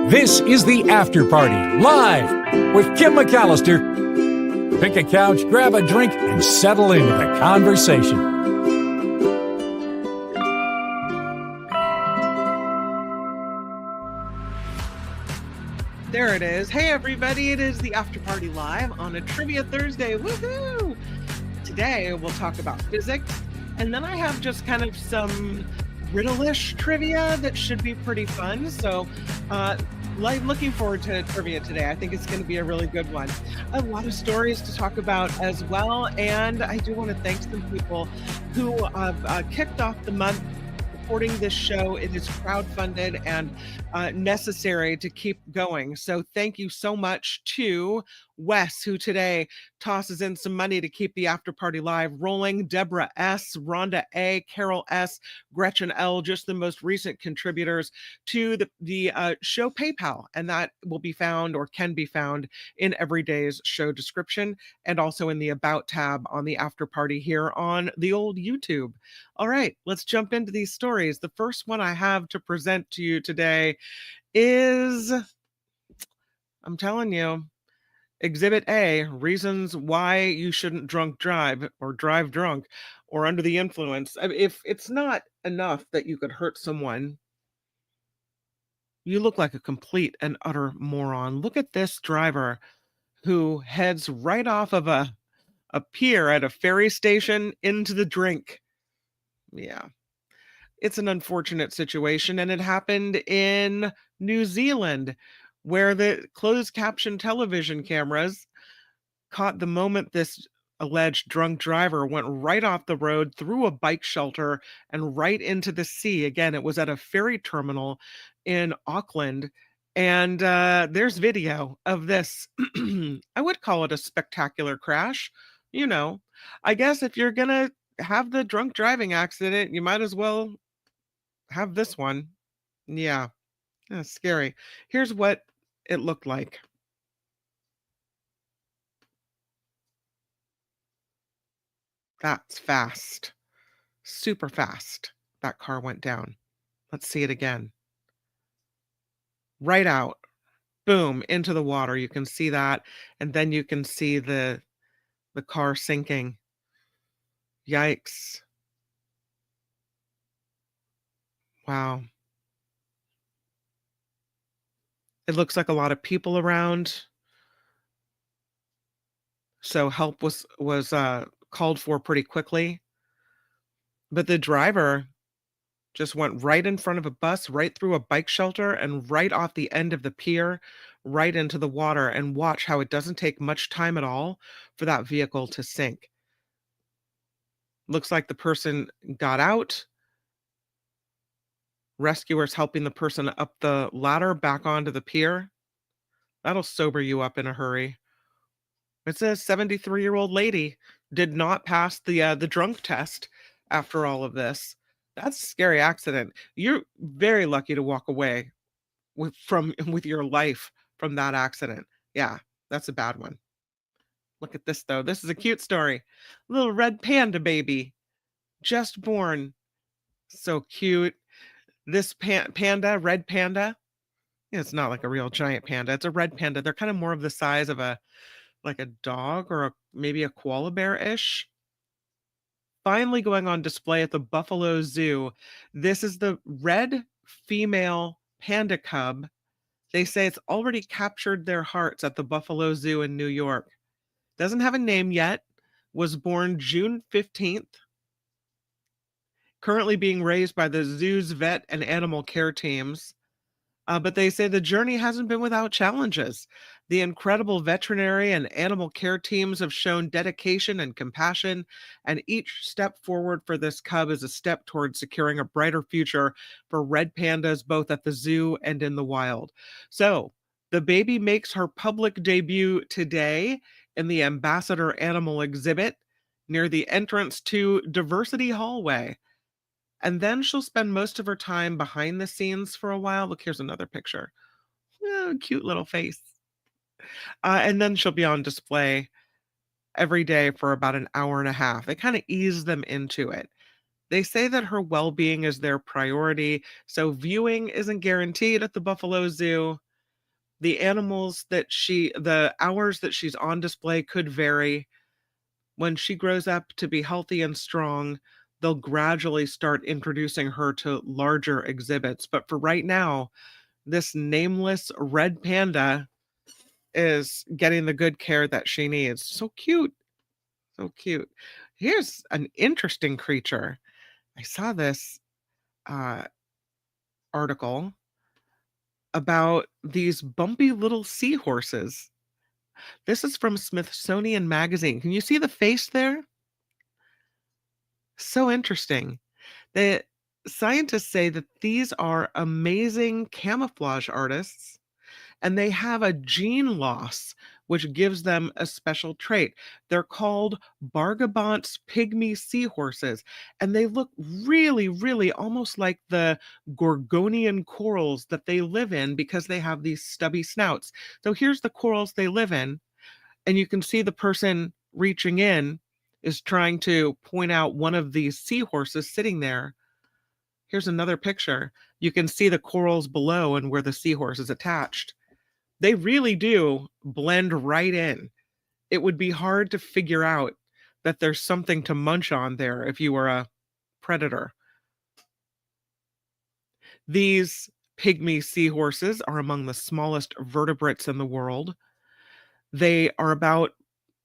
This is the After Party, live with Kim McAllister. Pick a couch, grab a drink, and settle into the conversation. There it is. Hey, everybody. It is the After Party Live on a Trivia Thursday. Woohoo! Today, we'll talk about physics, and then I have just kind of some riddle-ish trivia that should be pretty fun. So, looking forward to trivia today. I think it's going to be a really good one. A lot of stories to talk about as well, and I do want to thank some people who have kicked off the month supporting this show. It is crowdfunded and necessary to keep going. So thank you so much to Wes, who today tosses in some money to keep the After Party Live rolling, Deborah S., Rhonda A., Carol S., Gretchen L., just the most recent contributors to the show PayPal. And that will be found or can be found in every day's show description and also in the About tab on the After Party here on the old YouTube. All right, let's jump into these stories. The first one I have to present to you today is, I'm telling you, Exhibit A, reasons why you shouldn't drunk drive or drive drunk or under the influence. If it's not enough that you could hurt someone, you look like a complete and utter moron. Look at this driver who heads right off of a pier at a ferry station into the drink. Yeah. It's an unfortunate situation, and it happened in New Zealand, where the closed caption television cameras caught the moment this alleged drunk driver went right off the road through a bike shelter and right into the sea. Again, it was at a ferry terminal in Auckland, and there's video of this. I would call it a spectacular crash. You know, I guess if you're gonna have the drunk driving accident, you might as well have this one. Yeah, that's scary. Here's what it looked like. That's fast. Super fast. That car went down. Let's see it again. Right out. Boom, into the water. You can see that. And then you can see the car sinking. Yikes. Wow. It looks like a lot of people around. So help was called for pretty quickly. But the driver just went right in front of a bus, right through a bike shelter, and right off the end of the pier, right into the water. And watch how it doesn't take much time at all for that vehicle to sink. Looks like the person got out. Rescuers helping the person up the ladder back onto the pier. That'll sober you up in a hurry. It's a 73-year-old lady, did not pass the drunk test after all of this. That's a scary accident. You're very lucky to walk away with your life from that accident. Yeah, that's a bad one. Look at this, though. This is a cute story. Little red panda baby, just born. So cute. This panda, red panda, it's not like a real giant panda. It's a red panda. They're kind of more of the size of like a dog or maybe a koala bear-ish. Finally going on display at the Buffalo Zoo. This is the red female panda cub. They say it's already captured their hearts at the Buffalo Zoo in New York. Doesn't have a name yet. Was born June 15th. Currently being raised by the zoo's vet and animal care teams. But they say the journey hasn't been without challenges. The incredible veterinary and animal care teams have shown dedication and compassion, and each step forward for this cub is a step towards securing a brighter future for red pandas, both at the zoo and in the wild. So the baby makes her public debut today in the Ambassador Animal Exhibit near the entrance to Diversity Hallway. And then she'll spend most of her time behind the scenes for a while. Look, here's another picture. Oh, cute little face. And then she'll be on display every day for about an hour and a half. They kind of ease them into it. They say that her well-being is their priority, so viewing isn't guaranteed at the Buffalo Zoo, The hours that she's on display could vary. When she grows up to be healthy and strong, they'll gradually start introducing her to larger exhibits. But for right now, this nameless red panda is getting the good care that she needs. So cute. So cute. Here's an interesting creature. I saw this uh, article about these bumpy little seahorses. This is from Smithsonian Magazine. Can you see the face there? So interesting. The scientists say that these are amazing camouflage artists and they have a gene loss which gives them a special trait. They're called Bargabant's pygmy seahorses, and they look really, really almost like the Gorgonian corals that they live in because they have these stubby snouts. So here's the corals they live in, and you can see the person reaching in is trying to point out one of these seahorses sitting there. Here's another picture. You can see the corals below and where the seahorse is attached. They really do blend right in. It would be hard to figure out that there's something to munch on there if you were a predator. These pygmy seahorses are among the smallest vertebrates in the world. They are about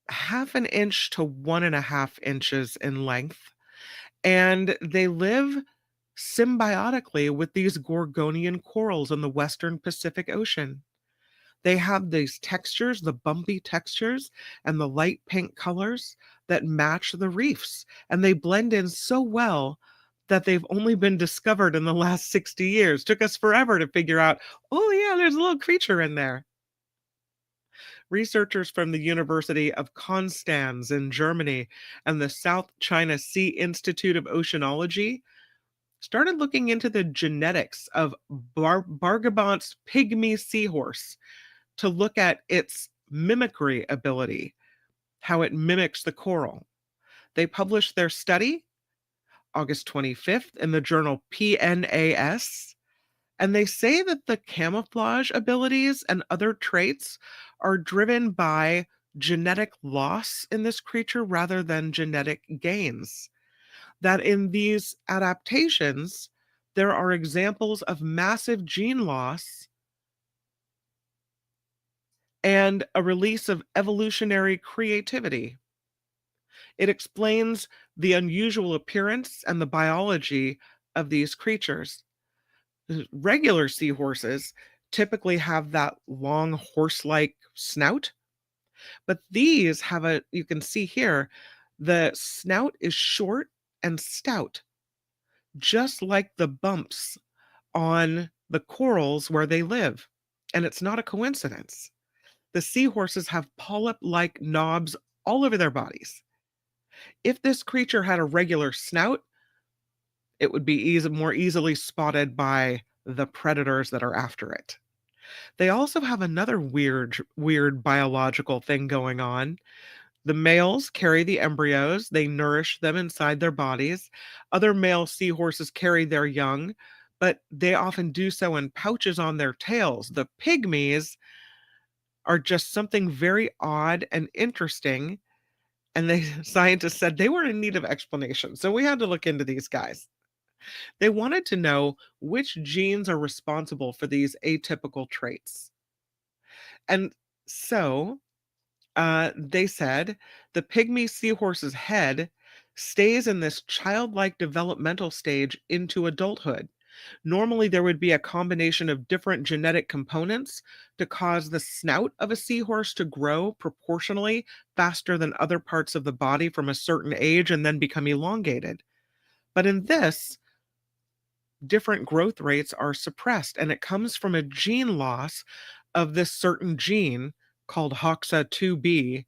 half an inch to 1.5 inches in length, and they live symbiotically with these Gorgonian corals in the western Pacific Ocean. They have these textures, the bumpy textures and the light pink colors that match the reefs, and they blend in so well that they've only been discovered in the last 60 years. Took us forever to figure out, oh yeah, there's a little creature in there. Researchers from the University of Konstanz in Germany and the South China Sea Institute of Oceanology started looking into the genetics of Bargabant's pygmy seahorse to look at its mimicry ability, how it mimics the coral. They published their study August 25th in the journal PNAS, and they say that the camouflage abilities and other traits are driven by genetic loss in this creature rather than genetic gains. That in these adaptations, there are examples of massive gene loss and a release of evolutionary creativity. It explains the unusual appearance and the biology of these creatures. Regular seahorses typically have that long horse-like snout, but these have you can see here, the snout is short and stout, just like the bumps on the corals where they live. And it's not a coincidence. The seahorses have polyp-like knobs all over their bodies. If this creature had a regular snout, it would be more easily spotted by the predators that are after it. They also have another weird biological thing going on. The males carry the embryos, they nourish them inside their bodies. Other male seahorses carry their young, but they often do so in pouches on their tails. The pygmies are just something very odd and interesting. And scientists said they were in need of explanation. So we had to look into these guys. They wanted to know which genes are responsible for these atypical traits. And so they said the pygmy seahorse's head stays in this childlike developmental stage into adulthood. Normally, there would be a combination of different genetic components to cause the snout of a seahorse to grow proportionally faster than other parts of the body from a certain age and then become elongated. But in this, different growth rates are suppressed, and it comes from a gene loss of this certain gene called HOXA2B.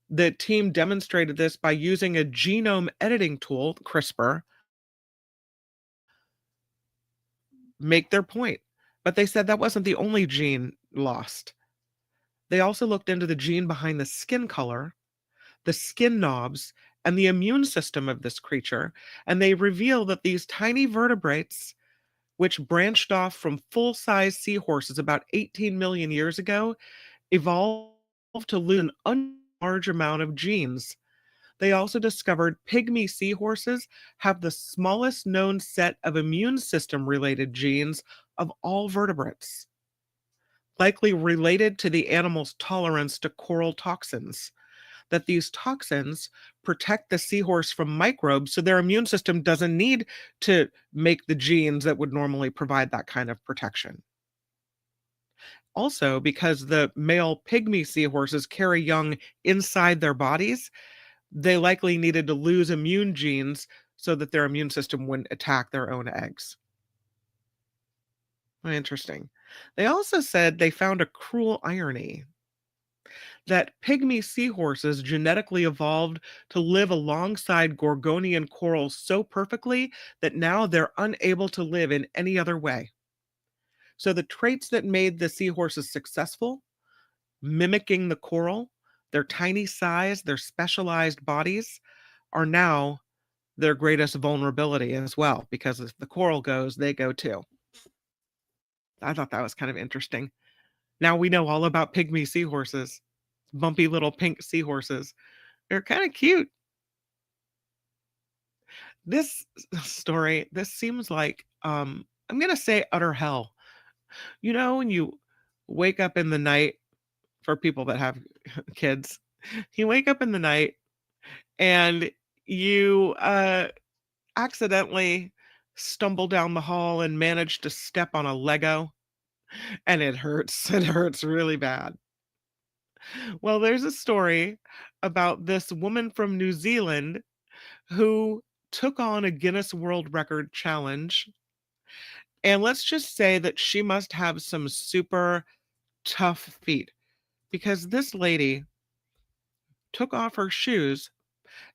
The team demonstrated this by using a genome editing tool, CRISPR, make their point. But they said that wasn't the only gene lost. They also looked into the gene behind the skin color, the skin knobs, and the immune system of this creature, and they reveal that these tiny vertebrates which branched off from full-size seahorses about 18 million years ago, evolved to lose an large amount of genes. They also discovered pygmy seahorses have the smallest known set of immune system related genes of all vertebrates, likely related to the animal's tolerance to coral toxins. That these toxins protect the seahorse from microbes, so their immune system doesn't need to make the genes that would normally provide that kind of protection. Also, because the male pygmy seahorses carry young inside their bodies, they likely needed to lose immune genes so that their immune system wouldn't attack their own eggs. Interesting. They also said they found a cruel irony that pygmy seahorses genetically evolved to live alongside Gorgonian corals so perfectly that now they're unable to live in any other way. So the traits that made the seahorses successful, mimicking the coral, their tiny size, their specialized bodies, are now their greatest vulnerability as well, because if the coral goes, they go too. I thought that was kind of interesting. Now we know all about pygmy seahorses, bumpy little pink seahorses. They're kind of cute. This story, this seems like, I'm going to say utter hell. You know, when you wake up in the night, for people that have kids, you wake up in the night and you accidentally stumble down the hall and manage to step on a Lego, and it hurts. It hurts really bad. Well, there's a story about this woman from New Zealand who took on a Guinness World Record challenge. And let's just say that she must have some super tough feet, because this lady took off her shoes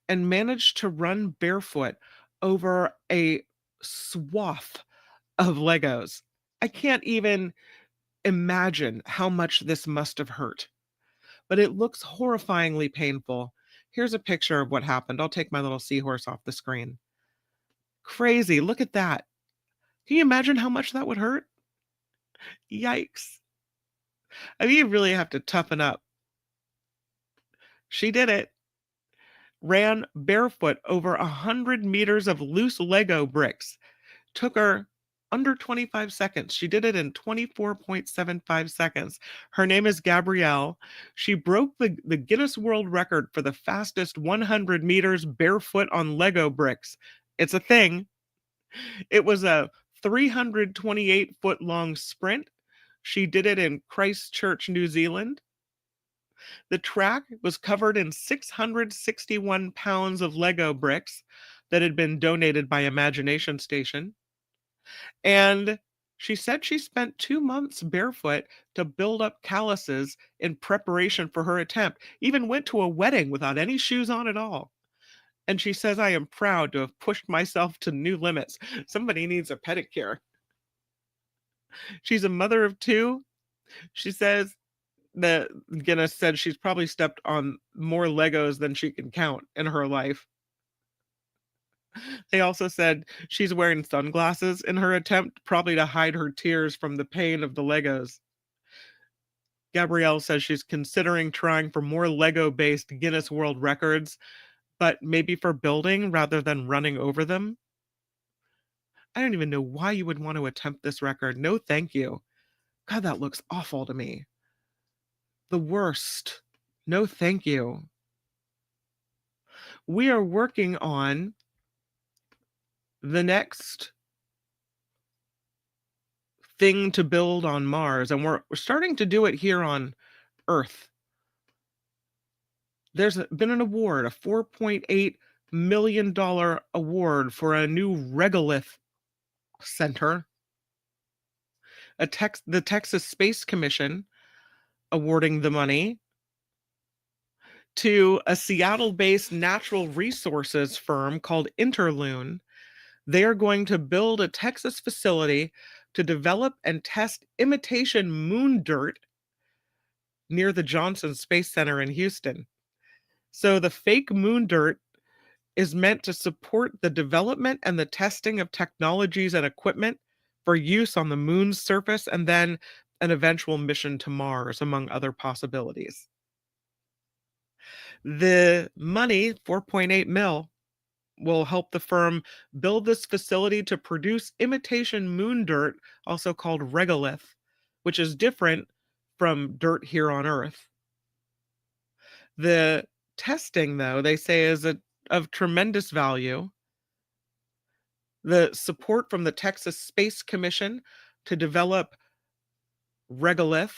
and managed to run barefoot over a swath of Legos. I can't even imagine how much this must have hurt, but it looks horrifyingly painful. Here's a picture of what happened. I'll take my little seahorse off the screen. Crazy. Look at that. Can you imagine how much that would hurt? Yikes. I mean, you really have to toughen up. She did it. Ran barefoot over 100 meters of loose Lego bricks. Took her under 25 seconds. She did it in 24.75 seconds. Her name is Gabrielle. She broke the Guinness World Record for the fastest 100 meters barefoot on Lego bricks. It's a thing. It was a 328-foot long sprint. She did it in Christchurch, New Zealand. The track was covered in 661 pounds of Lego bricks that had been donated by Imagination Station. And she said she spent 2 months barefoot to build up calluses in preparation for her attempt. Even went to a wedding without any shoes on at all. And she says, I am proud to have pushed myself to new limits. Somebody needs a pedicure. She's a mother of 2. She says that Guinness said she's probably stepped on more Legos than she can count in her life. They also said she's wearing sunglasses in her attempt, probably to hide her tears from the pain of the Legos. Gabrielle says she's considering trying for more Lego-based Guinness World Records, but maybe for building rather than running over them. I don't even know why you would want to attempt this record. No, thank you. God, that looks awful to me. The worst. No, thank you. We are working on the next thing to build on Mars, and we're starting to do it here on Earth. There's been an award, a $4.8 million award for a new regolith center. The Texas Space Commission awarding the money to a Seattle-based natural resources firm called Interloon. They are going to build a Texas facility to develop and test imitation moon dirt near the Johnson Space Center in Houston. So the fake moon dirt is meant to support the development and the testing of technologies and equipment for use on the moon's surface and then an eventual mission to Mars, among other possibilities. The money, 4.8 mil, will help the firm build this facility to produce imitation moon dirt, also called regolith, which is different from dirt here on Earth. The testing, though, they say is of tremendous value. The support from the Texas Space Commission to develop regolith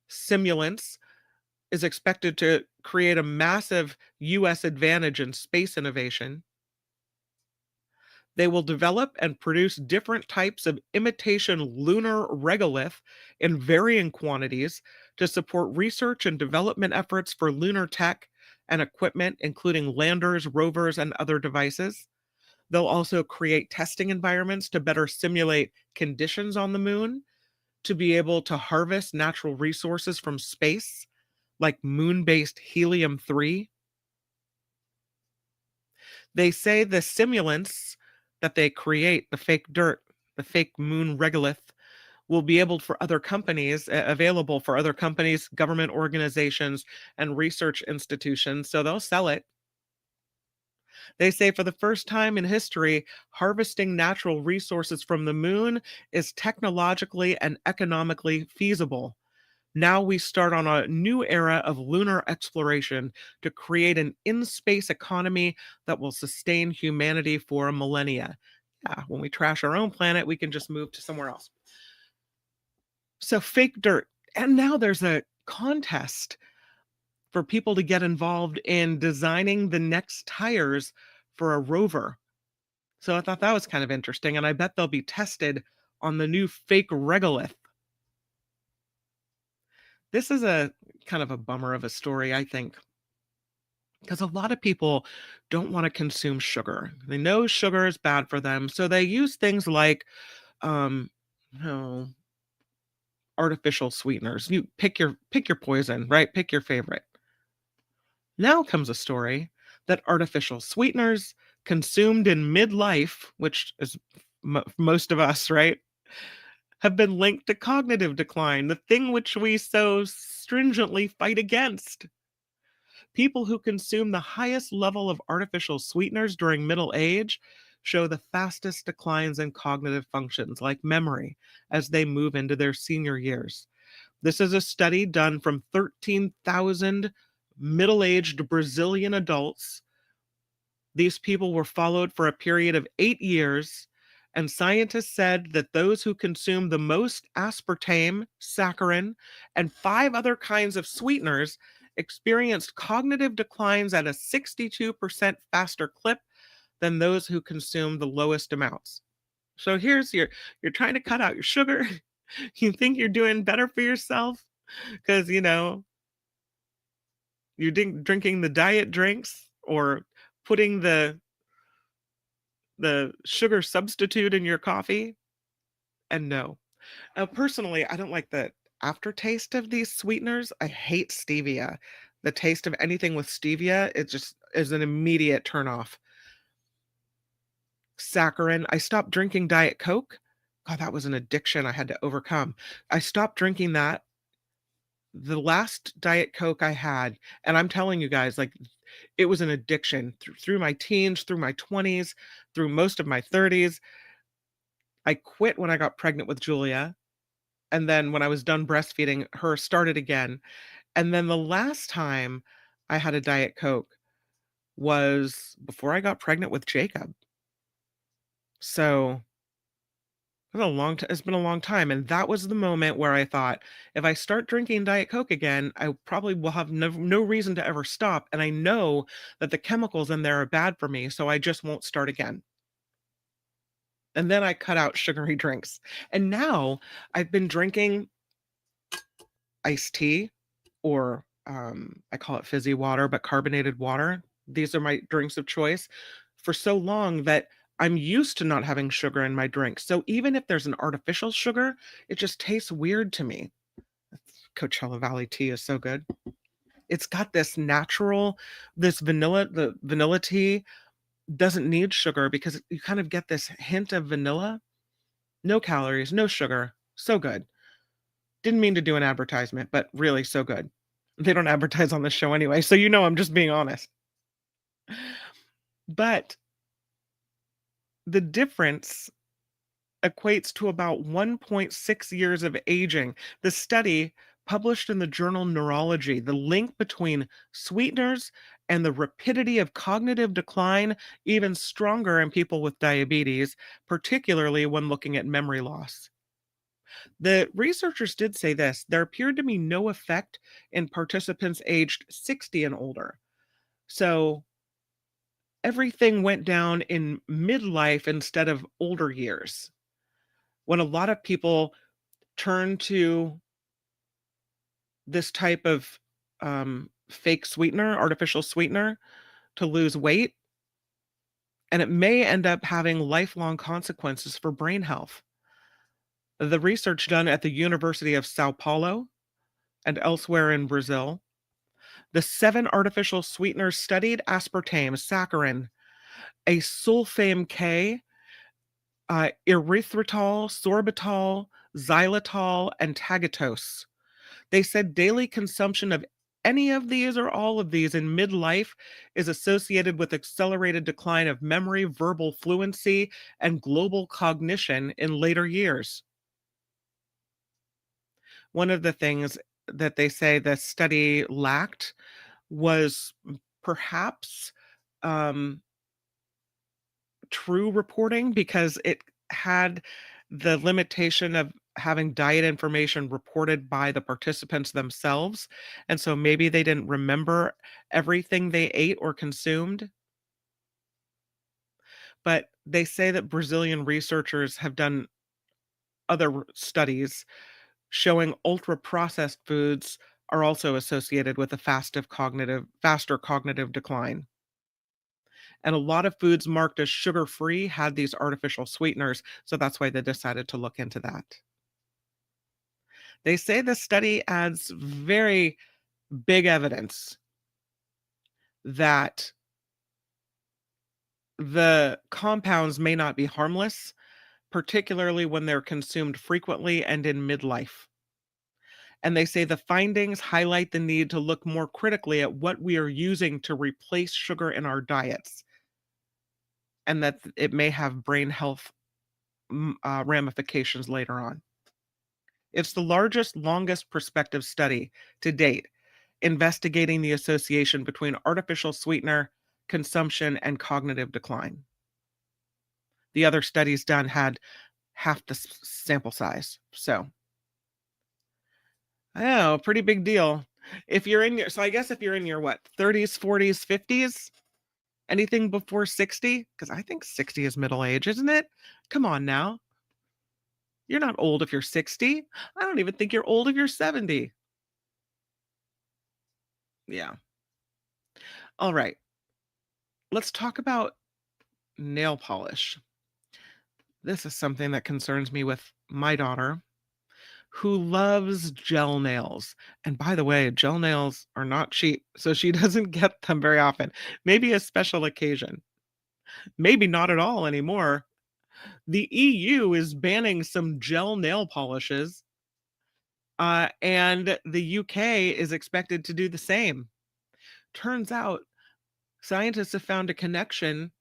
simulants is expected to create a massive U.S. advantage in space innovation. They will develop and produce different types of imitation lunar regolith in varying quantities to support research and development efforts for lunar tech and equipment, including landers, rovers, and other devices. They'll also create testing environments to better simulate conditions on the moon, to be able to harvest natural resources from space, like moon-based helium-3. They say the simulants that they create, the fake dirt, the fake moon regolith, will be able for other companies, available for other companies, government organizations, and research institutions, so they'll sell it. They say for the first time in history, harvesting natural resources from the moon is technologically and economically feasible. Now we start on a new era of lunar exploration to create an in-space economy that will sustain humanity for a millennia. Yeah, when we trash our own planet, we can just move to somewhere else. So fake dirt. And now there's a contest for people to get involved in designing the next tires for a rover. So I thought that was kind of interesting, and I bet they'll be tested on the new fake regolith. This is a kind of a bummer of a story, I think, because a lot of people don't want to consume sugar. They know sugar is bad for them, so they use things like um, oh, artificial sweeteners. You pick your poison, right? Pick your favorite. Now comes a story that artificial sweeteners consumed in midlife, which is most of us, right, have been linked to cognitive decline, the thing which we so stringently fight against. People who consume the highest level of artificial sweeteners during middle age show the fastest declines in cognitive functions like memory as they move into their senior years. This is a study done from 13,000 middle-aged Brazilian adults. These people were followed for a period of 8 years, and scientists said that those who consumed the most aspartame, saccharin, and 5 other kinds of sweeteners experienced cognitive declines at a 62% faster clip than those who consumed the lowest amounts. So here's you're trying to cut out your sugar. You think you're doing better for yourself because you're drinking the diet drinks or putting the sugar substitute in your coffee. And no. Personally, I don't like the aftertaste of these sweeteners. I hate stevia. The taste of anything with stevia, it just is an immediate turnoff. Saccharin. I stopped drinking Diet Coke. God, that was an addiction I had to overcome. I stopped drinking that. The last Diet Coke I had, and I'm telling you guys, like, it was an addiction through my teens, through my 20s, through most of my 30s. I quit when I got pregnant with Julia. And then when I was done breastfeeding her, started again. And then the last time I had a Diet Coke was before I got pregnant with Jacob. So it's been a long time, and that was the moment where I thought, if I start drinking Diet Coke again, I probably will have no reason to ever stop, and I know that the chemicals in there are bad for me, so I just won't start again. And then I cut out sugary drinks. And now I've been drinking iced tea, or I call it fizzy water, but carbonated water. These are my drinks of choice for so long that I'm used to not having sugar in my drink. So even if there's an artificial sugar, it just tastes weird to me. Coachella Valley tea is so good. It's got this natural, the vanilla tea doesn't need sugar because you kind of get this hint of vanilla. No calories, no sugar. So good. Didn't mean to do an advertisement, but really so good. They don't advertise on this show anyway, so I'm just being honest. But the difference equates to about 1.6 years of aging. The study, published in the journal Neurology, the link between sweeteners and the rapidity of cognitive decline even stronger in people with diabetes, particularly when looking at memory loss. The researchers did say this: there appeared to be no effect in participants aged 60 and older. So everything went down in midlife instead of older years, when a lot of people turn to this type of fake sweetener, artificial sweetener, to lose weight, and it may end up having lifelong consequences for brain health. The research done at the University of Sao Paulo and elsewhere in Brazil, the 7 artificial sweeteners studied: aspartame, saccharin, a sulfame K, erythritol, sorbitol, xylitol, and tagatose. They said daily consumption of any of these or all of these in midlife is associated with accelerated decline of memory, verbal fluency, and global cognition in later years. One of the things that they say the study lacked was perhaps um, true reporting, because it had the limitation of having diet information reported by the participants themselves. And so maybe they didn't remember everything they ate or consumed. But they say that Brazilian researchers have done other studies showing ultra processed foods are also associated with a faster cognitive decline. And a lot of foods marked as sugar-free had these artificial sweeteners, so that's why they decided to look into that. They say the study adds very big evidence that the compounds may not be harmless, particularly when they're consumed frequently and in midlife. And they say the findings highlight the need to look more critically at what we are using to replace sugar in our diets, and that it may have brain health ramifications later on. It's the largest, longest prospective study to date investigating the association between artificial sweetener consumption and cognitive decline. The other studies done had half the sample size. So, I know, pretty big deal. If you're in your, so I guess if you're in your what, 30s, 40s, 50s, anything before 60, because I think 60 is middle age, isn't it? Come on now. You're not old if you're 60. I don't even think you're old if you're 70. Yeah. All right. Let's talk about nail polish. This is something that concerns me with my daughter, who loves gel nails. And by the way, gel nails are not cheap, so she doesn't get them very often. Maybe a special occasion. Maybe not at all anymore. The EU is banning some gel nail polishes, and the UK is expected to do the same. Turns out scientists have found a connection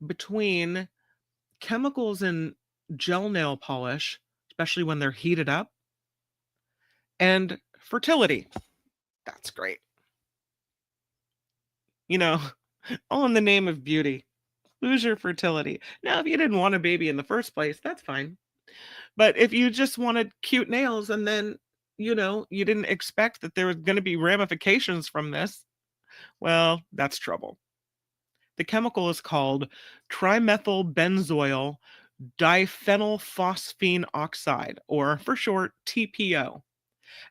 between chemicals in gel nail polish, especially when they're heated up, and fertility. That's great. You know, all in the name of beauty. Lose your fertility. Now, if you didn't want a baby in the first place, that's fine. But if you just wanted cute nails and then, you didn't expect that there was going to be ramifications from this, well, that's trouble. The chemical is called trimethylbenzoyl diphenylphosphine oxide, or for short, TPO.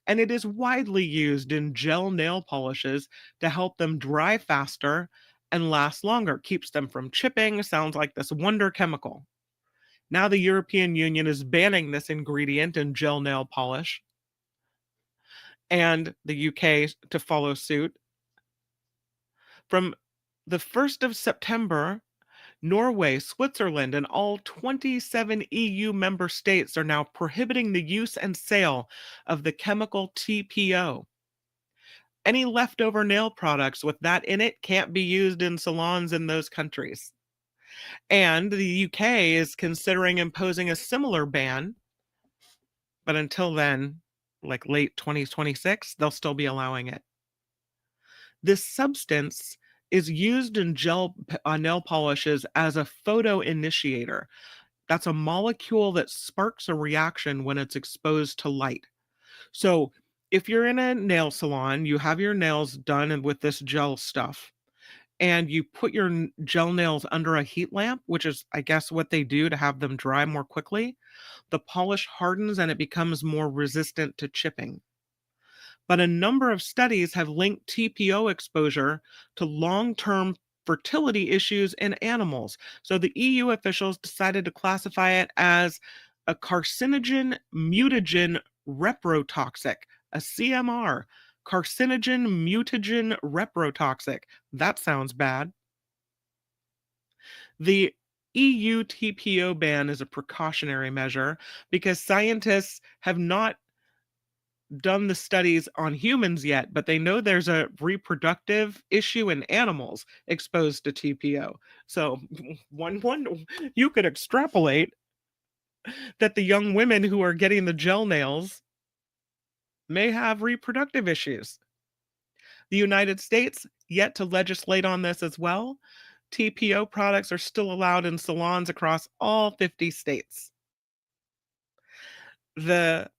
And it is widely used in gel nail polishes to help them dry faster and last longer. Keeps them from chipping. Sounds like this wonder chemical. Now the European Union is banning this ingredient in gel nail polish, and the UK to follow suit. From the 1st of September, Norway, Switzerland, and all 27 EU member states are now prohibiting the use and sale of the chemical TPO. Any leftover nail products with that in it can't be used in salons in those countries. And the UK is considering imposing a similar ban, but until then, like late 2026, they'll still be allowing it. This substance is used in gel nail polishes as a photo initiator. That's a molecule that sparks a reaction when it's exposed to light. So, if you're in a nail salon, you have your nails done and with this gel stuff, and you put your gel nails under a heat lamp, which is, I guess, what they do to have them dry more quickly, the polish hardens and it becomes more resistant to chipping. But a number of studies have linked TPO exposure to long term fertility issues in animals. So the EU officials decided to classify it as a carcinogen mutagen reprotoxic, a CMR, carcinogen mutagen reprotoxic. That sounds bad. The EU TPO ban is a precautionary measure because scientists have not done the studies on humans yet, but they know there's a reproductive issue in animals exposed to TPO. So one you could extrapolate that the young women who are getting the gel nails may have reproductive issues. The United States yet to legislate on this as well. TPO products are still allowed in salons across all 50 states. The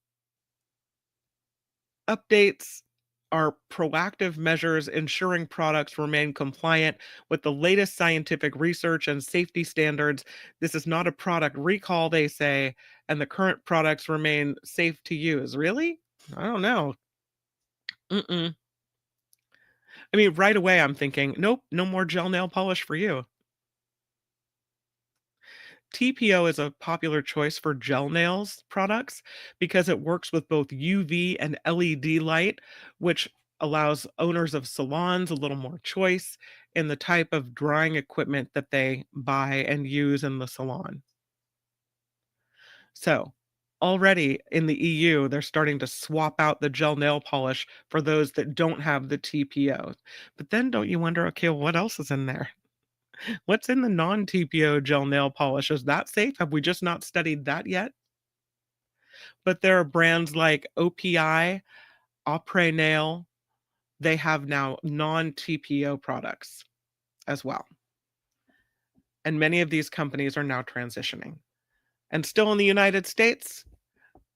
updates are proactive measures ensuring products remain compliant with the latest scientific research and safety standards. This is not a product recall, they say, and the current products remain safe to use. Really? I don't know. Mm-mm. I mean, right away I'm thinking, nope, no more gel nail polish for you. TPO is a popular choice for gel nails products because it works with both UV and LED light, which allows owners of salons a little more choice in the type of drying equipment that they buy and use in the salon. So, already in the EU, they're starting to swap out the gel nail polish for those that don't have the TPO. But then don't you wonder, okay, well, what else is in there? What's in the non-TPO gel nail polish? Is that safe? Have we just not studied that yet? But there are brands like OPI, Après Nail. They have now non-TPO products as well. And many of these companies are now transitioning. And still in the United States,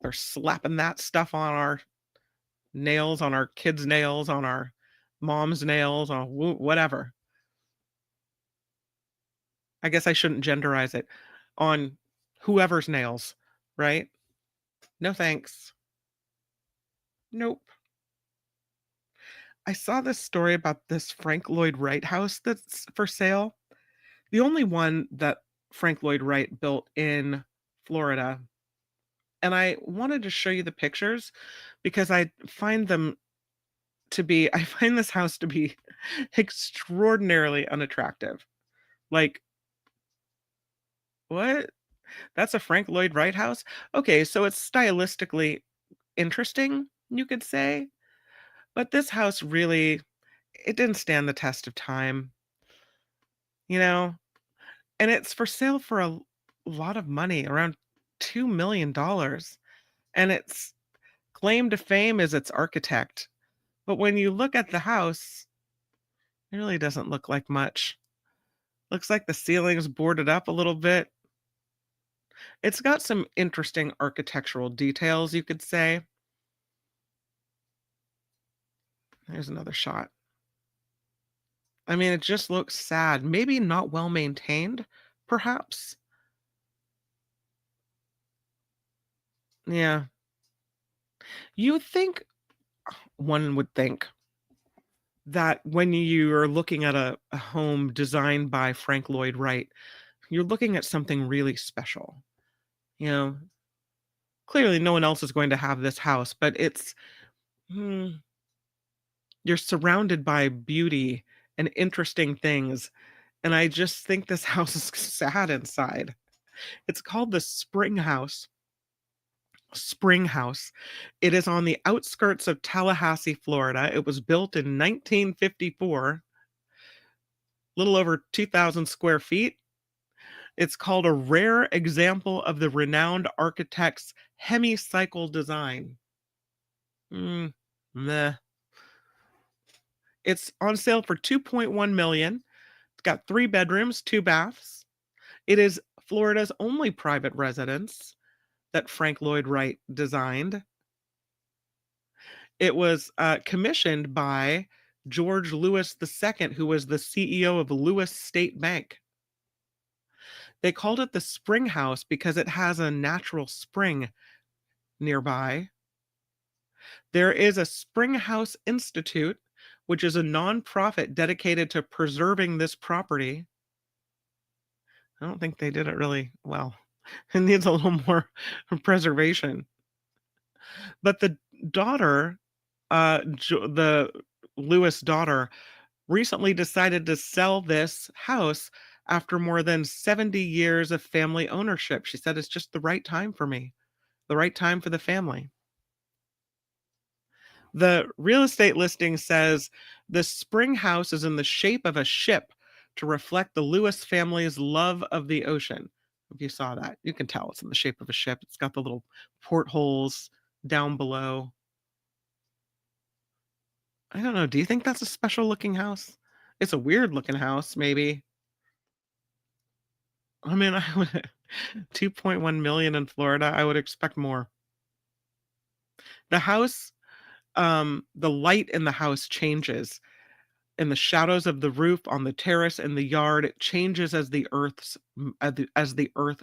they're slapping that stuff on our nails, on our kids' nails, on our mom's nails, on whatever. I guess I shouldn't genderize it. On whoever's nails, right? No thanks. Nope. I saw this story about this Frank Lloyd Wright house that's for sale. The only one that Frank Lloyd Wright built in Florida. And I wanted to show you the pictures because I find them to be, I find this house to be extraordinarily unattractive. Like, what? That's a Frank Lloyd Wright house? Okay, so it's stylistically interesting, you could say. But this house really, it didn't stand the test of time, you know? And it's for sale for a lot of money, around $2 million. And its claim to fame is its architect. But when you look at the house, it really doesn't look like much. Looks like the ceiling's boarded up a little bit. It's got some interesting architectural details, you could say. There's another shot. I mean, it just looks sad. Maybe not well maintained, perhaps. Yeah. You would think, one would think, that when you are looking at a home designed by Frank Lloyd Wright, you're looking at something really special. You know, clearly no one else is going to have this house, but it's, hmm, you're surrounded by beauty and interesting things. And I just think this house is sad inside. It's called the Spring House. Spring House. It is on the outskirts of Tallahassee, Florida. It was built in 1954, little over 2,000 square feet. It's called a rare example of the renowned architect's hemicycle design. Meh. It's on sale for 2.1 million. It's got 3 bedrooms, 2 baths. It is Florida's only private residence that Frank Lloyd Wright designed. It was commissioned by George Lewis II, who was the CEO of Lewis State Bank. They called it the Spring House because it has a natural spring nearby. There is a Spring House Institute, which is a nonprofit dedicated to preserving this property. I don't think they did it really well. It needs a little more preservation. But the daughter, the Lewis daughter, recently decided to sell this house after more than 70 years of family ownership. She said, it's just the right time for me, the right time for the family. The real estate listing says the Spring House is in the shape of a ship to reflect the Lewis family's love of the ocean. If you saw that, you can tell it's in the shape of a ship. It's got the little portholes down below. I don't know. Do you think that's a special looking house? It's a weird looking house, maybe. I mean, I would 2.1 million in Florida. I would expect more. The house, the light in the house changes in the shadows of the roof, on the terrace, in the yard. It changes as the earth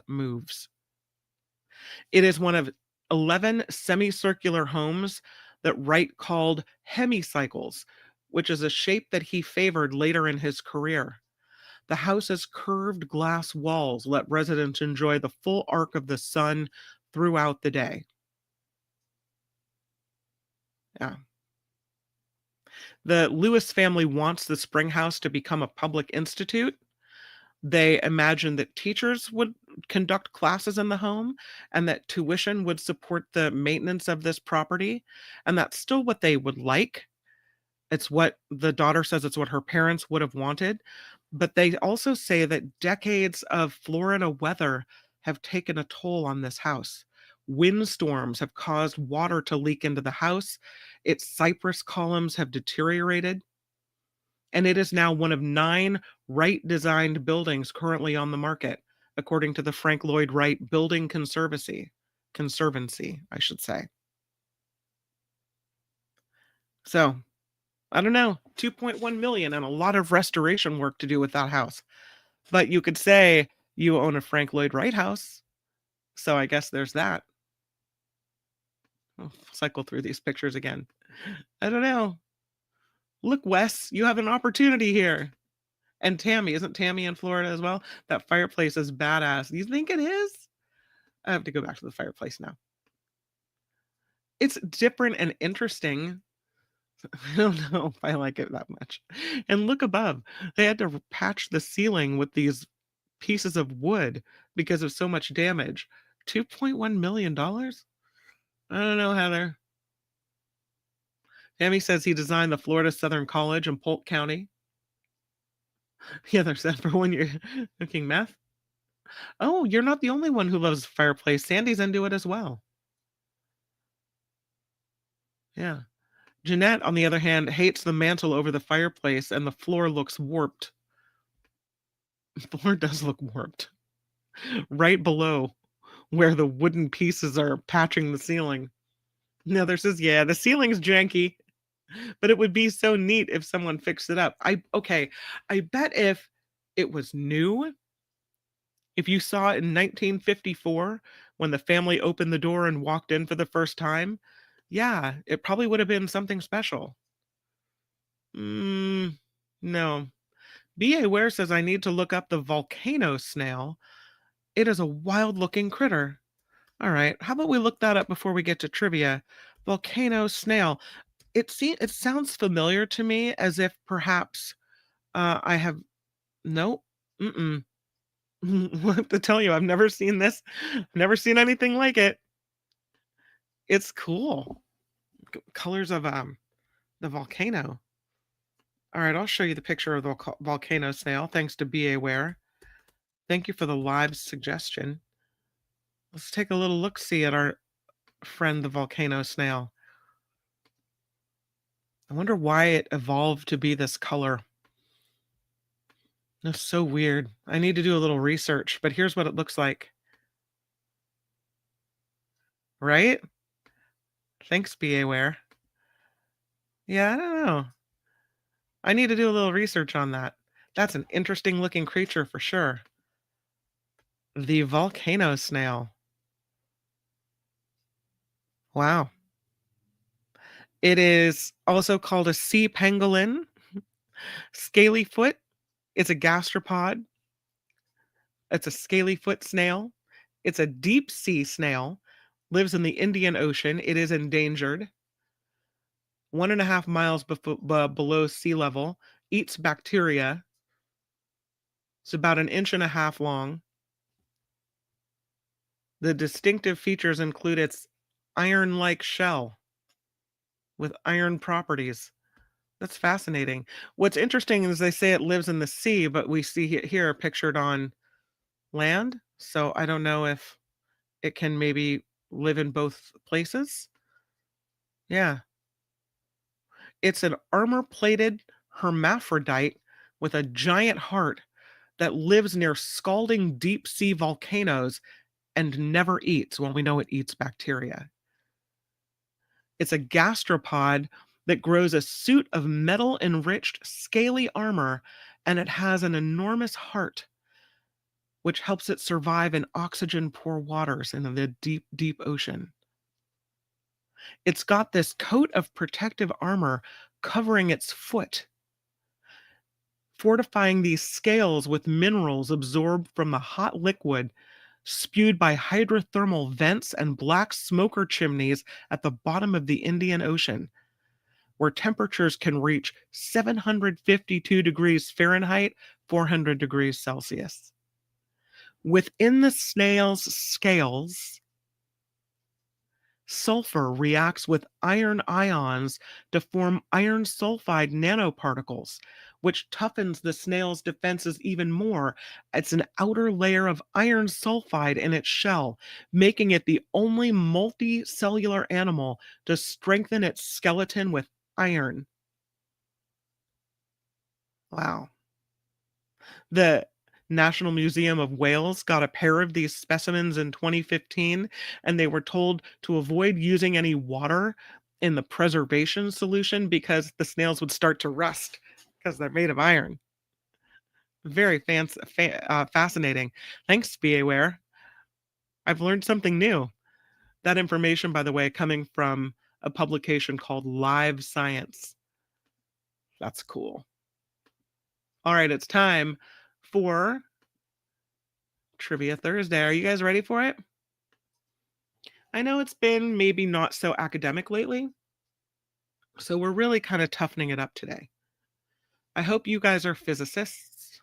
moves. It is one of 11 semicircular homes that Wright called hemicycles, which is a shape that he favored later in his career. The house's curved glass walls let residents enjoy the full arc of the sun throughout the day. Yeah. The Lewis family wants the Spring House to become a public institute. They imagine that teachers would conduct classes in the home and that tuition would support the maintenance of this property. And that's still what they would like. It's what the daughter says, it's what her parents would have wanted. But they also say that decades of Florida weather have taken a toll on this house. Windstorms have caused water to leak into the house. Its cypress columns have deteriorated. And it is now one of 9 Wright-designed buildings currently on the market, according to the Frank Lloyd Wright Building Conservancy, I should say. So, I don't know, 2.1 million and a lot of restoration work to do with that house. But you could say you own a Frank Lloyd Wright house. So I guess there's that. I'll cycle through these pictures again. I don't know. Look, Wes, you have an opportunity here. And Tammy, isn't Tammy in Florida as well? That fireplace is badass. Do you think it is? I have to go back to the fireplace now. It's different and interesting. I don't know if I like it that much. And look above. They had to patch the ceiling with these pieces of wood because of so much damage. $2.1 million? I don't know, Heather. Tammy says he designed the Florida Southern College in Polk County. Heather said for when you're cooking meth. Oh, you're not the only one who loves fireplace. Sandy's into it as well. Yeah. Jeanette, on the other hand, hates the mantle over the fireplace and the floor looks warped. The floor does look warped. Right below where the wooden pieces are patching the ceiling. Heather says, yeah, the ceiling's janky, but it would be so neat if someone fixed it up. I bet if it was new, if you saw it in 1954 when the family opened the door and walked in for the first time, yeah, it probably would have been something special. No. B.A. Ware says I need to look up the volcano snail. It is a wild-looking critter. All right, how about we look that up before we get to trivia? Volcano snail. It sounds familiar to me, as if perhaps I have... No, Mm-mm. I have to tell you, I've never seen this. Never seen anything like it. It's cool. Colors of the volcano. All right, I'll show you the picture of the volcano snail. Thanks to BA Ware. Thank you for the live suggestion. Let's take a little look-see at our friend, the volcano snail. I wonder why it evolved to be this color. That's so weird. I need to do a little research, but here's what it looks like. Right? Thanks, BA Ware. Yeah, I don't know. I need to do a little research on that. That's an interesting looking creature for sure. The volcano snail. Wow. It is also called a sea pangolin, scaly foot. It's a gastropod. It's a scaly foot snail. It's a deep sea snail. Lives in the Indian Ocean. It is endangered. 1.5 miles below sea level. Eats bacteria. It's about 1.5 inches long. The distinctive features include its iron-like shell with iron properties. That's fascinating. What's interesting is they say it lives in the sea, but we see it here pictured on land. So I don't know if it can maybe live in both places. Yeah. It's an armor-plated hermaphrodite with a giant heart that lives near scalding deep sea volcanoes and never eats. Well, we know it eats bacteria. It's a gastropod that grows a suit of metal-enriched scaly armor, and it has an enormous heart, which helps it survive in oxygen-poor waters in the deep, deep ocean. It's got this coat of protective armor covering its foot, fortifying these scales with minerals absorbed from the hot liquid spewed by hydrothermal vents and black smoker chimneys at the bottom of the Indian Ocean, where temperatures can reach 752 degrees Fahrenheit, 400 degrees Celsius. Within the snail's scales, sulfur reacts with iron ions to form iron sulfide nanoparticles, which toughens the snail's defenses even more. It's an outer layer of iron sulfide in its shell, making it the only multicellular animal to strengthen its skeleton with iron. Wow. The National Museum of Wales got a pair of these specimens in 2015, and they were told to avoid using any water in the preservation solution because the snails would start to rust because they're made of iron. Very fascinating. Thanks, BAware. I've learned something new. That information, by the way, coming from a publication called Live Science. That's cool. All right, it's time for Trivia Thursday. Are you guys ready for it? I know it's been maybe not so academic lately, so we're really kind of toughening it up today. I hope you guys are physicists.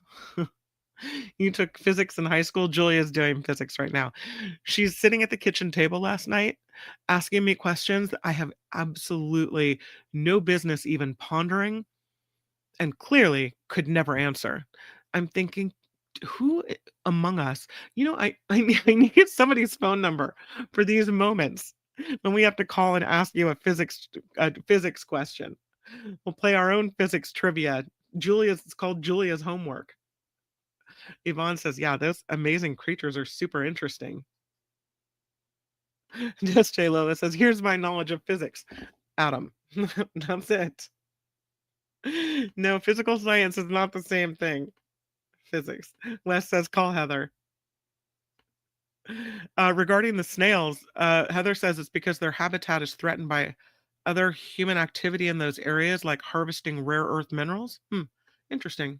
You took physics in high school. Julia's doing physics right now. She's sitting at the kitchen table last night asking me questions that I have absolutely no business even pondering and clearly could never answer. I'm thinking, who among us, I need somebody's phone number for these moments when we have to call and ask you a physics question. We'll play our own physics trivia. It's called Julia's homework. Yvonne says, yeah, those amazing creatures are super interesting. Just J. Lola says, here's my knowledge of physics. Adam. That's it. No, physical science is not the same thing. Physics. Wes says, call Heather. Regarding the snails, Heather says it's because their habitat is threatened by other human activity in those areas, like harvesting rare earth minerals. Interesting.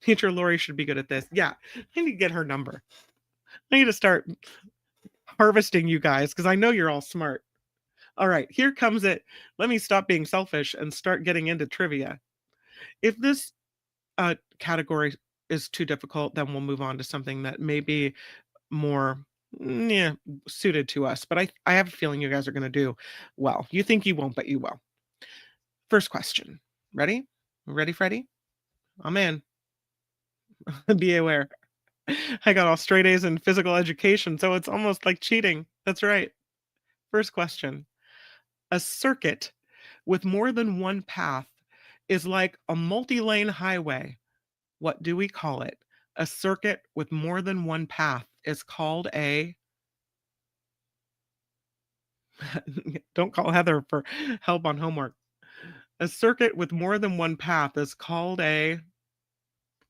Teacher Lori should be good at this. Yeah, I need to get her number. I need to start harvesting you guys because I know you're all smart. All right, here comes it. Let me stop being selfish and start getting into trivia. If this category is too difficult, then we'll move on to something that may be more yeah, suited to us. But I have a feeling you guys are going to do well. You think you won't, but you will. First question. Ready? Ready, Freddie? I'm in. Be aware. I got all straight A's in physical education, so it's almost like cheating. That's right. First question. A circuit with more than one path is like a multi-lane highway. What do we call it? A circuit with more than one path is called a don't call Heather for help on homework. A circuit with more than one path is called a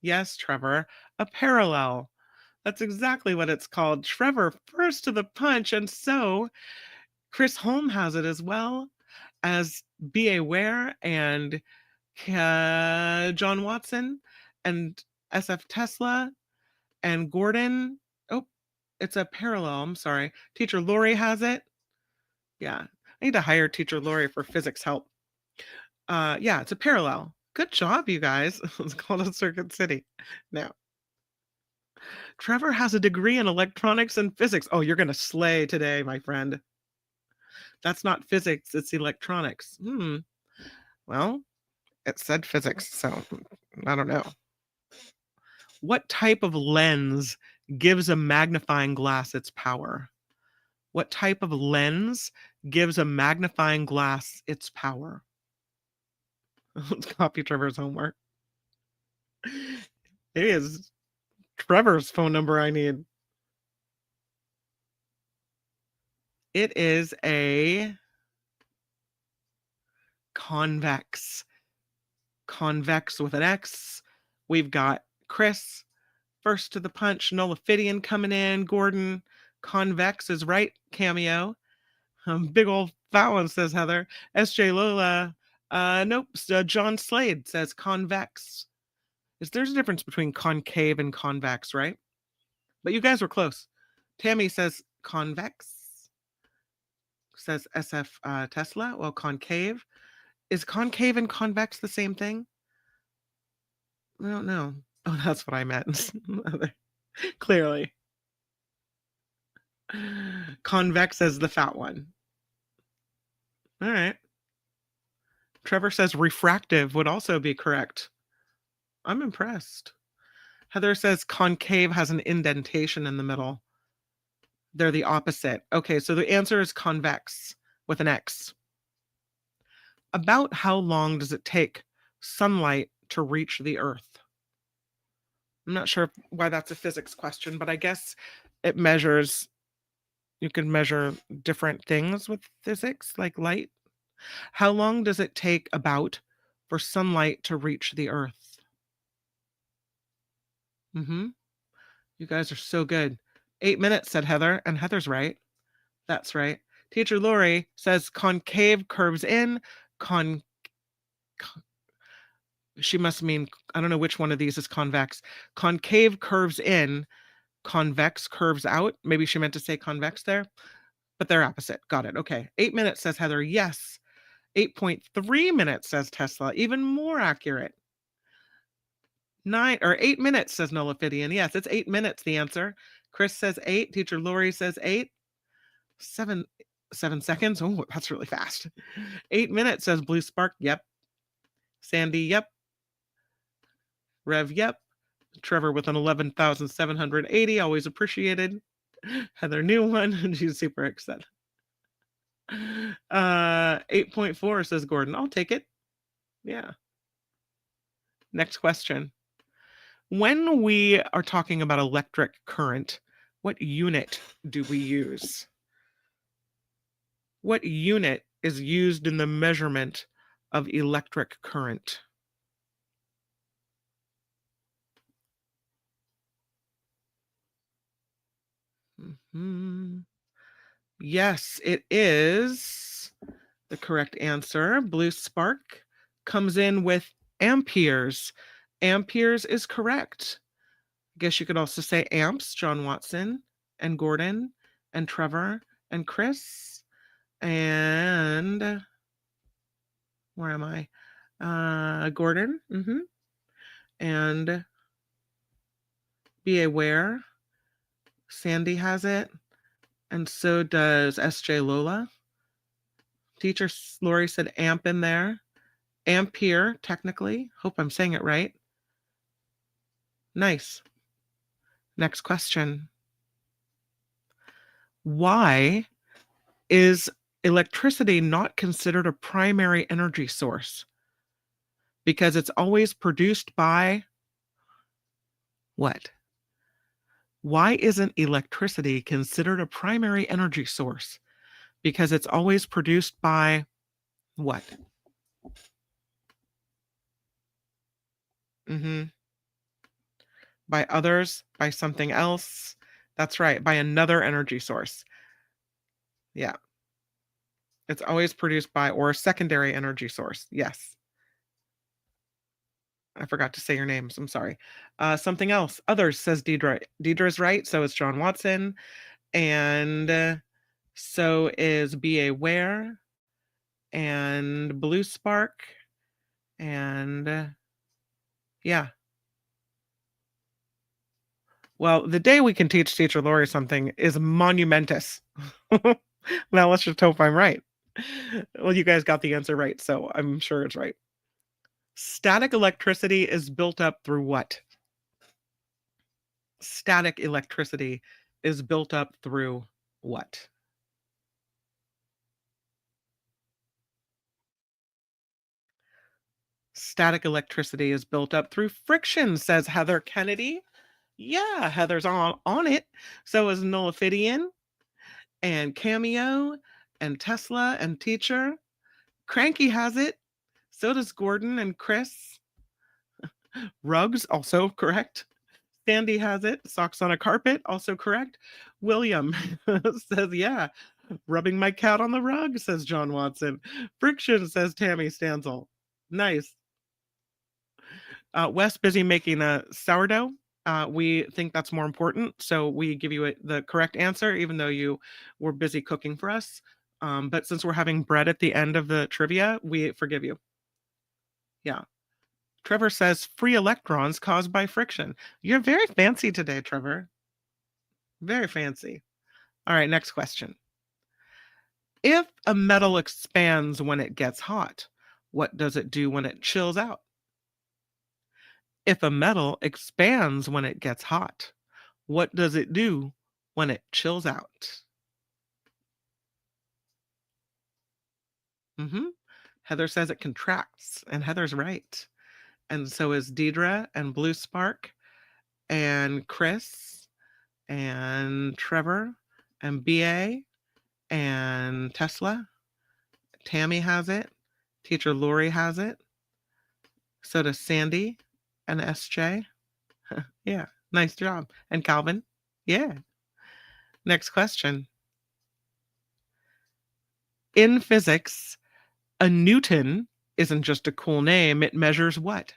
yes, Trevor, a parallel. That's exactly what it's called. Trevor first to the punch, and so Chris Holm has it as well as B.A. Ware and John Watson and SF Tesla and Gordon. Oh, it's a parallel. I'm sorry. Teacher Lori has it. Yeah, I need to hire Teacher Lori for physics help. Yeah, it's a parallel. Good job, you guys. It's called a Circuit City. Now, Trevor has a degree in electronics and physics. Oh, you're going to slay today, my friend. That's not physics, it's electronics. Well, it said physics, so I don't know. What type of lens gives a magnifying glass its power? What type of lens gives a magnifying glass its power? Let's copy Trevor's homework. It is Trevor's phone number I need. It is a convex. Convex with an X. We've got Chris, first to the punch. Nullifidian coming in. Gordon, convex is right. Cameo. Big old fat one, says Heather. SJ Lola. Nope. John Slade says convex. There's a difference between concave and convex, right? But you guys were close. Tammy says convex. Says SF Tesla. Well, concave. Is concave and convex the same thing? I don't know. Oh, that's what I meant. Clearly. Convex as the fat one. All right. Trevor says refractive would also be correct. I'm impressed. Heather says concave has an indentation in the middle. They're the opposite. Okay, so the answer is convex with an X. About how long does it take sunlight to reach the Earth? I'm not sure why that's a physics question, but I guess it measures, you can measure different things with physics, like light. How long does it take about for sunlight to reach the Earth? You guys are so good. 8 minutes, said Heather, and Heather's right. That's right. Teacher Lori says concave curves in, she must mean, I don't know which one of these is convex. Concave curves in, convex curves out. Maybe she meant to say convex there, but they're opposite. Got it. Okay. 8 minutes, says Heather. Yes. 8.3 minutes, says Tesla. Even more accurate. 8 minutes, says Nullifidian. Yes, it's 8 minutes, the answer. Chris says 8. Teacher Lori says 8. 7 seconds. Oh, that's really fast. 8 minutes, says Blue Spark. Yep. Sandy, yep. Rev, yep. Trevor with an 11,780. Always appreciated. Heather, new one. She's super excited. 8.4, says Gordon. I'll take it. Yeah. Next question. When we are talking about electric current, what unit do we use? What unit is used in the measurement of electric current? Yes, it is the correct answer. Blue Spark comes in with amperes. Amperes is correct. I guess you could also say amps, John Watson and Gordon and Trevor and Chris. And where am I? Gordon. And Be aware. Sandy has it. And so does SJ Lola. Teacher Lori said amp in there. Ampere, technically. Hope I'm saying it right. Nice. Next question. Why is electricity not considered a primary energy source? Because it's always produced by what? Why isn't electricity considered a primary energy source? Because it's always produced by what? By others, by something else. That's right, by another energy source. Yeah. It's always produced by or a secondary energy source. Yes. I forgot to say your names. I'm sorry. Something else. Others, says Deidre. Deidre's right. So is John Watson. And so is B.A. Ware. And Blue Spark. And yeah. Well, the day we can teach Teacher Lori something is monumentous. Now let's just hope I'm right. Well, you guys got the answer right, so I'm sure it's right. Static electricity is built up through what? Static electricity is built up through what? Static electricity is built up through friction, says Heather Kennedy. Yeah, Heather's on it. So is Nullifidian and Cameo and Tesla and Teacher. Cranky has it. So does Gordon and Chris. Rugs, also correct. Sandy has it. Socks on a carpet, also correct. William says, yeah. Rubbing my cat on the rug, says John Watson. Friction, says Tammy Stansel. Nice. Wes, busy making a sourdough. We think that's more important, so we give you the correct answer, even though you were busy cooking for us. But since we're having bread at the end of the trivia, we forgive you. Yeah. Trevor says free electrons caused by friction. You're very fancy today, Trevor. Very fancy. All right, next question. If a metal expands when it gets hot, what does it do when it chills out? If a metal expands when it gets hot, what does it do when it chills out? Heather says it contracts, and Heather's right. And so is Deidre and Blue Spark and Chris and Trevor and BA and Tesla. Tammy has it. Teacher Lori has it. So does Sandy and SJ. Yeah, nice job. And Calvin. Yeah. Next question. In physics, a Newton isn't just a cool name. It measures what?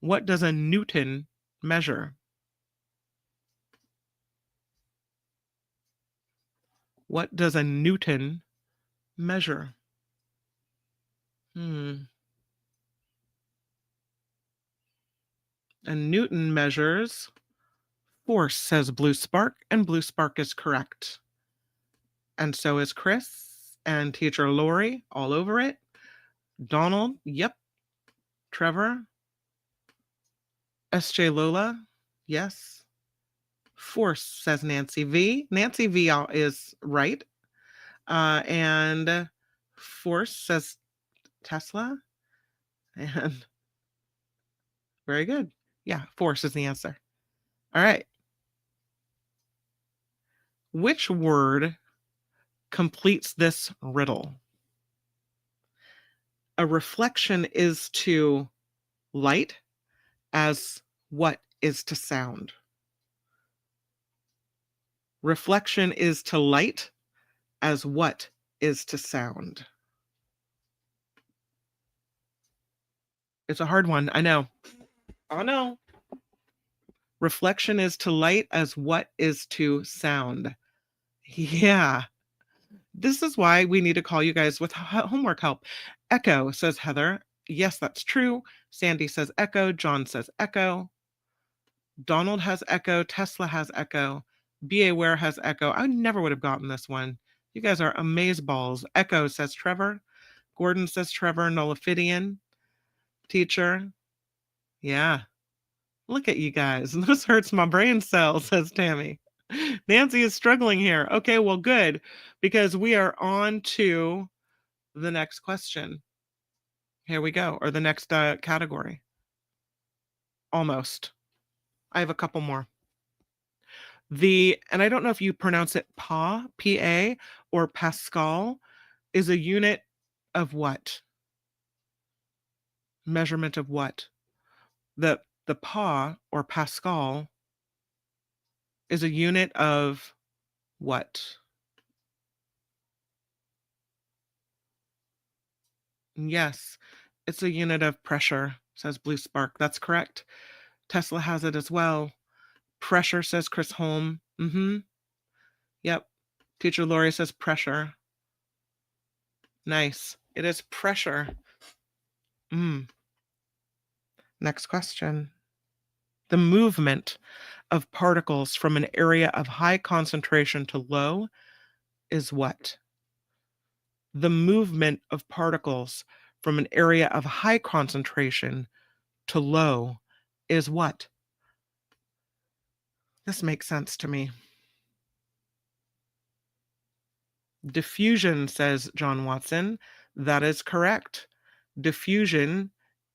What does a Newton measure? What does a Newton measure? A Newton measures force, says Blue Spark, and Blue Spark is correct. And so is Chris and Teacher Lori, all over it. Donald, yep. Trevor. SJ Lola, yes. Force, says Nancy V. Nancy V is right. And force, says Tesla. And very good. Yeah, force is the answer. All right. Which word completes this riddle? A reflection is to light as what is to sound? Reflection is to light as what is to sound? It's a hard one. I know. Oh, no. Reflection is to light as what is to sound. Yeah. This is why we need to call you guys with homework help. Echo, says Heather. Yes, that's true. Sandy says echo. John says echo. Donald has echo. Tesla has echo. Be Aware has echo. I never would have gotten this one. You guys are amazeballs. Echo says Trevor. Gordon says Trevor. Nullifidian. Teacher. Yeah. Look at you guys. This hurts my brain cells, says Tammy. Nancy is struggling here. Okay, well, good, because we are on to the next question. Here we go, or the next category. Almost. I have a couple more. And I don't know if you pronounce it PA, P-A, or Pascal, is a unit of what? Measurement of what? The PA, or Pascal, is a unit of what? Yes, it's a unit of pressure, says Blue Spark. That's correct. Tesla has it as well. Pressure, says Chris Holm. Yep. Teacher Lori says pressure. Nice. It is pressure. Next question. The movement of particles from an area of high concentration to low is what? The movement of particles from an area of high concentration to low is what? This makes sense to me. Diffusion, says John Watson. That is correct. Diffusion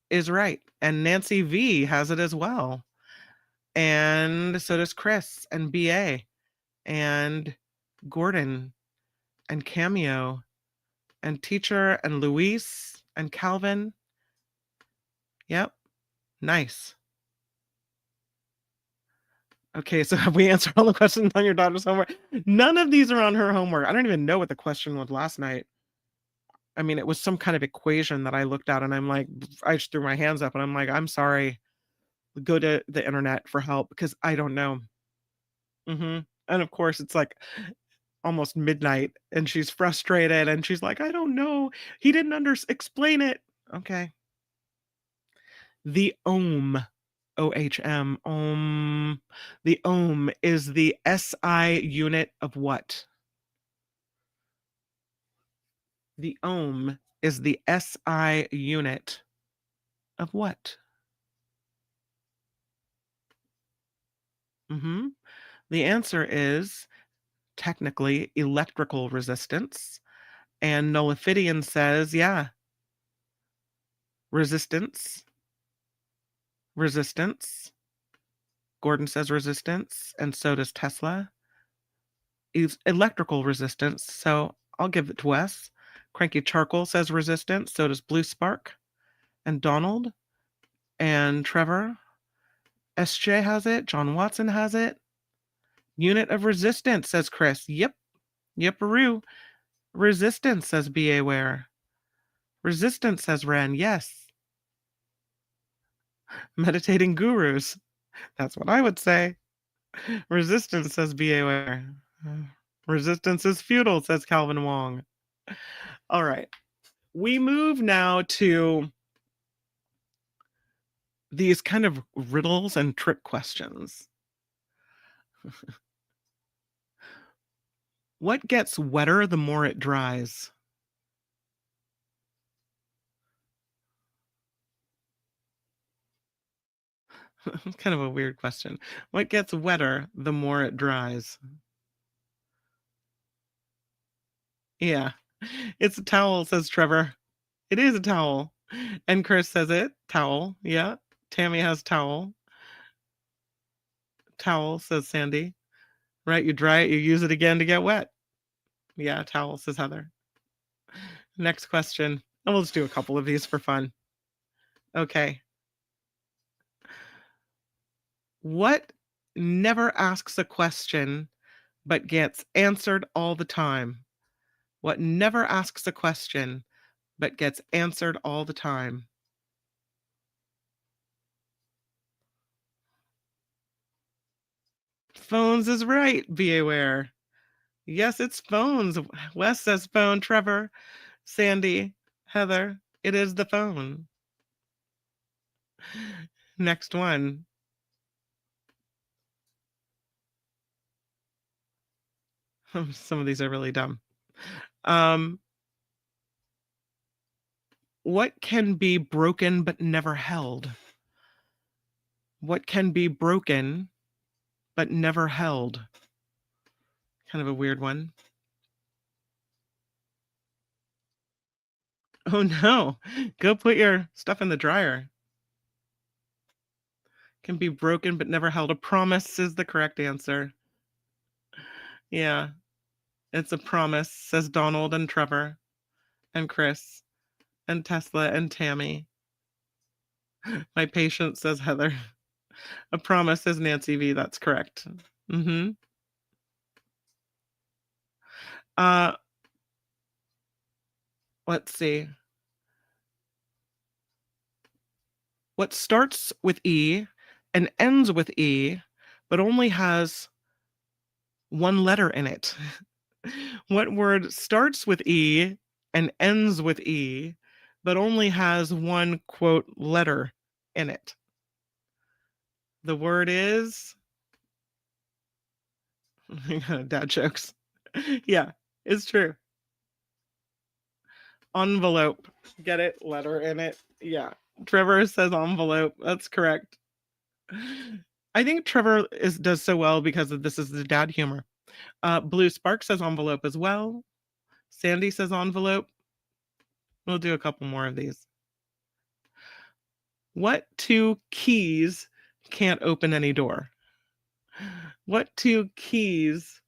is right. And Nancy V has it as well. And so does Chris and BA and Gordon and Cameo and Teacher and Luis and Calvin. Yep. Nice. Okay, so have we answered all the questions on your daughter's homework? None of these are on her homework. I don't even know what the question was last night. I mean, it was some kind of equation that I looked at, and I'm like, I just threw my hands up, and I'm like, I'm sorry. Go to the internet for help because I don't know. And of course, it's like almost midnight, and she's frustrated, and she's like, I don't know. He didn't explain it. Okay. The ohm. OHM, ohm. The ohm is the SI unit of what? The ohm is the SI unit of what? The answer is technically electrical resistance. And Nullifidian says, yeah, resistance. Resistance. Gordon says resistance, and so does Tesla. Electrical resistance, so I'll give it to Wes. Cranky Charcoal says resistance, so does Blue Spark. And Donald. And Trevor. SJ has it. John Watson has it. Unit of resistance, says Chris. Yep. Yep-a-roo. Resistance, says Be Aware. Resistance, says Ren. Yes. Meditating gurus. That's what I would say. Resistance, says Be Aware. Resistance is futile, says Calvin Wong. All right. We move now to these kind of riddles and trick questions. What gets wetter the more it dries? Kind of a weird question. What gets wetter the more it dries? Yeah, it's a towel, says Trevor. It is a towel. And Chris says it. Towel. Yeah. Tammy has towel. Towel, says Sandy. Right? You dry it, you use it again to get wet. Yeah, towel, says Heather. Next question. And we'll just do a couple of these for fun. Okay. What never asks a question but gets answered all the time? What never asks a question but gets answered all the time? Phones is right, be aware. Yes, it's phones. Wes says phone. Trevor, Sandy, Heather, it is the phone. Next one. Some of these are really dumb. What can be broken but never held? What can be broken but never held? Kind of a weird one. Oh no, go put your stuff in the dryer. Can be broken but never held. A promise is the correct answer. Yeah, it's a promise, says Donald and Trevor and Chris and Tesla and Tammy. My patient, says Heather. A promise, says Nancy V. That's correct. Mm-hmm. Let's see. What starts with E and ends with E, but only has one letter in it? What word starts with E and ends with E, but only has one, quote, letter in it? The word is... Dad jokes. Yeah, it's true. Envelope. Get it? Letter in it. Yeah. Trevor says envelope. That's correct. I think Trevor does so well because this is the dad humor. Blue Spark says envelope as well. Sandy says envelope. We'll do a couple more of these. What two keys can't open any door? What two keys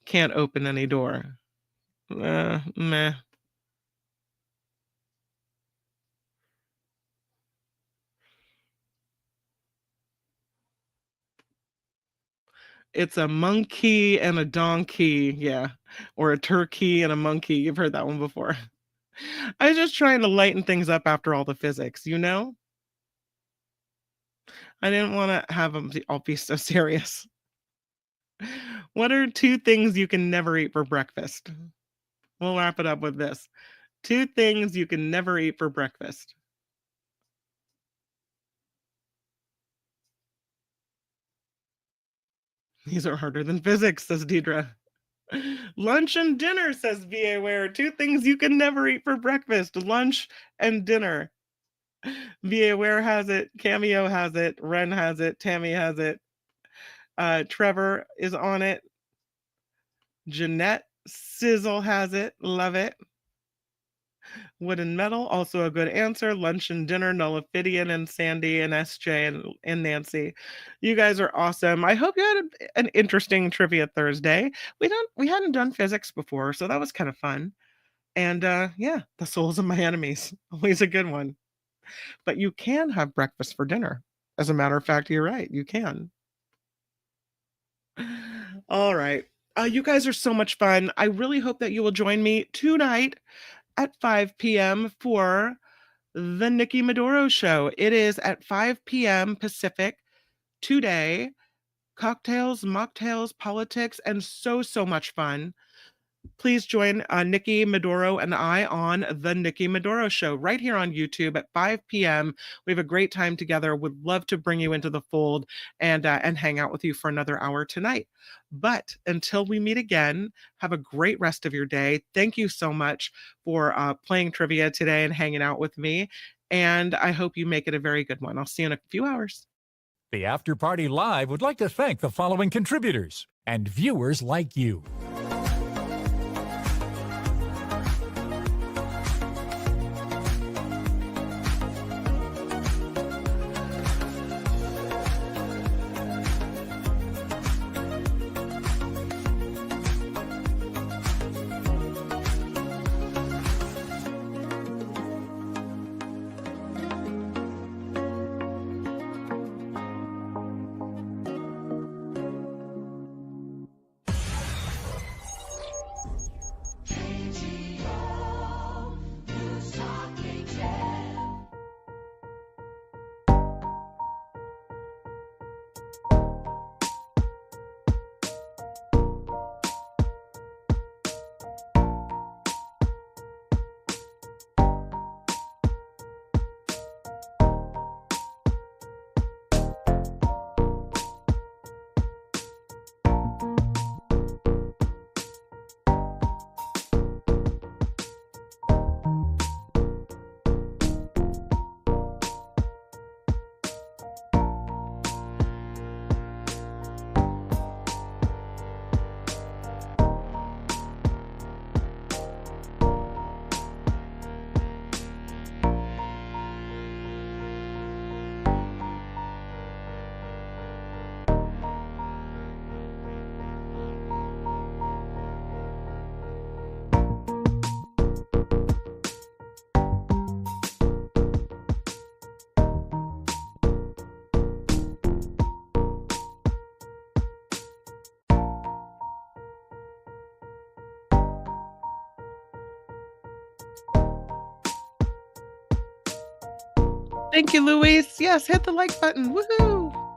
can't open any door? Meh. It's a monkey and a donkey, yeah. Or a turkey and a monkey. You've heard that one before. I was just trying to lighten things up after all the physics, you know? I didn't want to have them all be so serious. What are two things you can never eat for breakfast? We'll wrap it up with this. Two things you can never eat for breakfast. These are harder than physics, says Deidre. Lunch and dinner, says VA Ware. Two things you can never eat for breakfast. Lunch and dinner. VA Ware has it. Cameo has it. Ren has it. Tammy has it. Trevor is on it. Jeanette Sizzle has it. Love it. Wood and metal, also a good answer. Lunch and dinner, Nullifidian and Sandy and SJ and Nancy. You guys are awesome. I hope you had an interesting Trivia Thursday. We hadn't done physics before, so that was kind of fun. And yeah, the souls of my enemies. Always a good one. But you can have breakfast for dinner. As a matter of fact, you're right. You can. All right. You guys are so much fun. I really hope that you will join me tonight at 5 p.m. for the Nikki Maduro Show. It is at 5 p.m. Pacific today. Cocktails, mocktails, politics, and so much fun. Please join Nikki Maduro and I on the Nikki Maduro Show right here on YouTube at 5 p.m. We have a great time together. Would love to bring you into the fold and hang out with you for another hour tonight. But until we meet again, have a great rest of your day. Thank you so much for playing trivia today and hanging out with me. And I hope you make it a very good one. I'll see you in a few hours. The After Party Live would like to thank the following contributors and viewers like you. Thank you, Luis. Yes, hit the like button. Woohoo!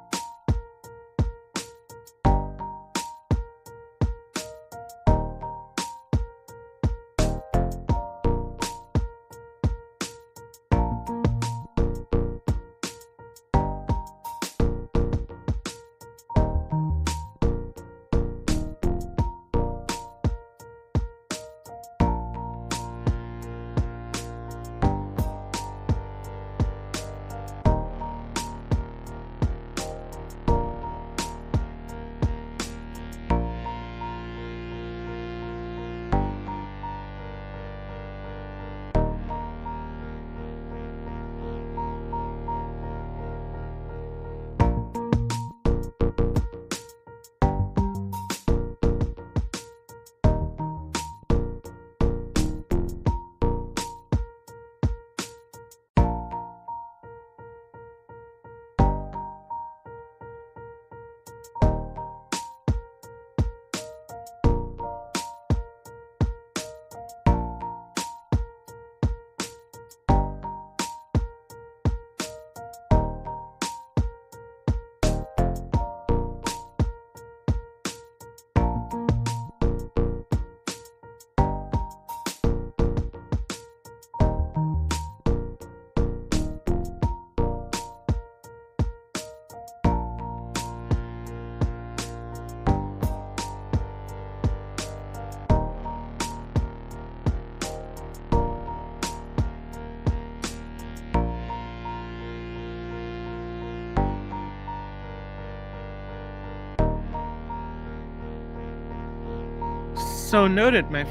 So noted, my